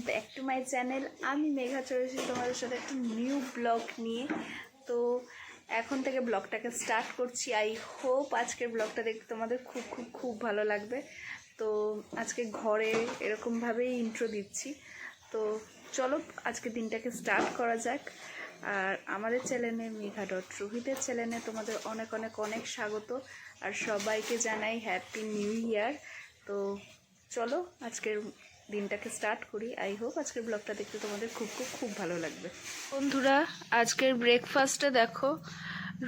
Back to my channel. আমি মেঘা চলে এসেছি তোমাদের সাথে একটা নিউ ব্লগ নিয়ে। তো এখন থেকে ব্লগটাকে স্টার্ট করছি। আই হোপ আজকের ব্লগটা দেখতে তোমাদের খুব খুব খুব ভালো লাগবে। তো আজকে ঘরে এরকমভাবেই ইন্ট্রো দিচ্ছি। তো চলো আজকে দিনটাকে স্টার্ট করা যাক। আর আমাদের চ্যানেলে মেঘা.রোহিতের চ্যানেলে তোমাদের অনেক অনেক অনেক স্বাগত। আর সবাইকে জানাই হ্যাপি নিউ ইয়ার। তো চলো আজকের দিনটাকে স্টার্ট করি। আই হোপ আজকের ব্লগটা দেখতে তোমাদের খুব খুব খুব ভালো লাগবে। বন্ধুরা, আজকের ব্রেকফাস্টে দেখো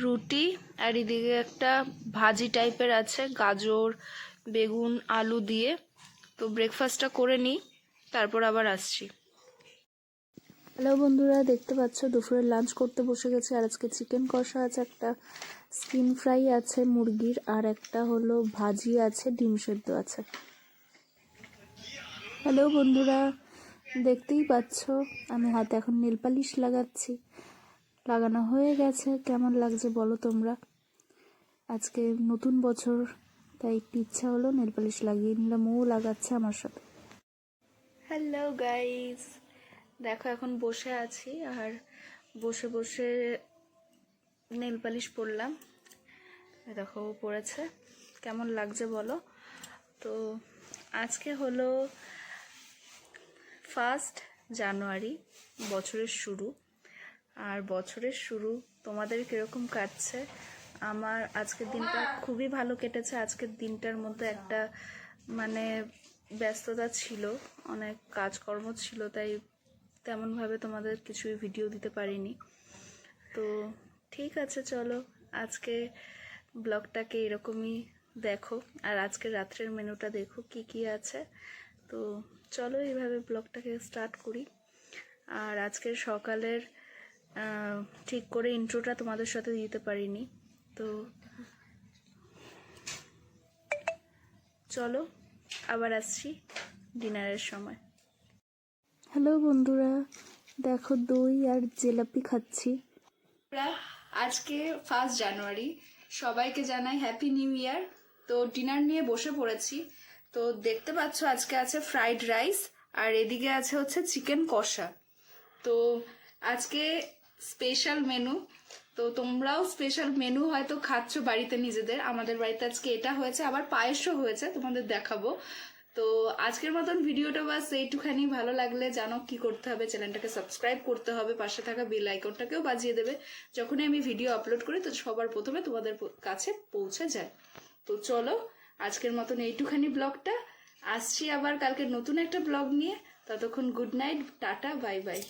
রুটি আর এদিকে একটা ভাজি টাইপের আছে, গাজর বেগুন আলু দিয়ে। তো ব্রেকফাস্টটা করে নিই, তারপর আবার আসছি। হ্যালো বন্ধুরা, দেখতে পাচ্ছ দুপুরে লাঞ্চ করতে বসে গেছে। আর আজকে চিকেন কষা আছে, একটা স্কিন ফ্রাই আছে মুরগির, আর একটা হলো ভাজি আছে, ডিম সেদ্ধ আছে। হ্যালো বন্ধুরা, দেখতেই পাচ্ছ আমি হাতে এখন নেল পালিশ লাগাচ্ছি। লাগানো হয়ে গেছে, কেমন লাগছে বলো তোমরা। আজকে নতুন বছর, তাই একটু ইচ্ছা হলো নেল পালিশ লাগিয়ে নিলাম। ও লাগাচ্ছে আমার সাথে। হ্যালো গাইস, দেখো এখন বসে আছি আর বসে বসে নেল পালিশ পরলাম। দেখো ও পড়েছে, কেমন লাগছে বলো। তো আজকে হলো 1 জানুয়ারি, বছরের শুরু। আর বছরের শুরু তোমাদের কীরকম কাটছে? আমার আজকের দিনটা খুবই ভালো কেটেছে। আজকের দিনটার মধ্যে একটা মানে ব্যস্ততা ছিল, অনেক কাজকর্ম ছিল, তাই তেমনভাবে তোমাদের কিছুই ভিডিও দিতে পারিনি। তো ঠিক আছে, চলো আজকে ব্লগটাকে এরকমই দেখো। আর আজকে রাত্রের মেনুটা দেখো কি কি আছে। তো চলো এইভাবে ব্লগটাকে স্টার্ট করি। আর আজকের সকালের ঠিক করে ইন্ট্রোটা তোমাদের সাথে দিতে পারিনি। তো চলো আবার আসছি ডিনারের সময়। হ্যালো বন্ধুরা, দেখো দই আর জিলাপি খাচ্ছি। আজকে 1 জানুয়ারি, সবাইকে জানাই হ্যাপি নিউ ইয়ার। তো ডিনার নিয়ে বসে পড়েছি। তো দেখতে পাচ্ছ আজকে আছে ফ্রাইড রাইস, আর এদিকে আছে হচ্ছে চিকেন কষা। তো আজকে স্পেশাল মেনু। তো তোমরাও স্পেশাল মেনু হয়তো খাচ্ছ বাড়িতে নিজেদের। আমাদের বাড়িতে আজকে এটা হয়েছে, আবার পায়েসও হয়েছে, তোমাদের দেখাবো। তো আজকের মতন ভিডিওটা বাস এইটুখানি। ভালো লাগলে জানো কি করতে হবে, চ্যানেলটাকে সাবস্ক্রাইব করতে হবে, পাশে থাকা বেল আইকনটাকেও বাজিয়ে দেবে। যখনই আমি ভিডিও আপলোড করি তো সবার প্রথমে তোমাদের কাছে পৌঁছে যায়। তো চলো আজকের মতন এইটুখানি ব্লগটা। আসছি আবার কালকে নতুন একটা ব্লগ নিয়ে। ততক্ষণ good night, tata, bye bye.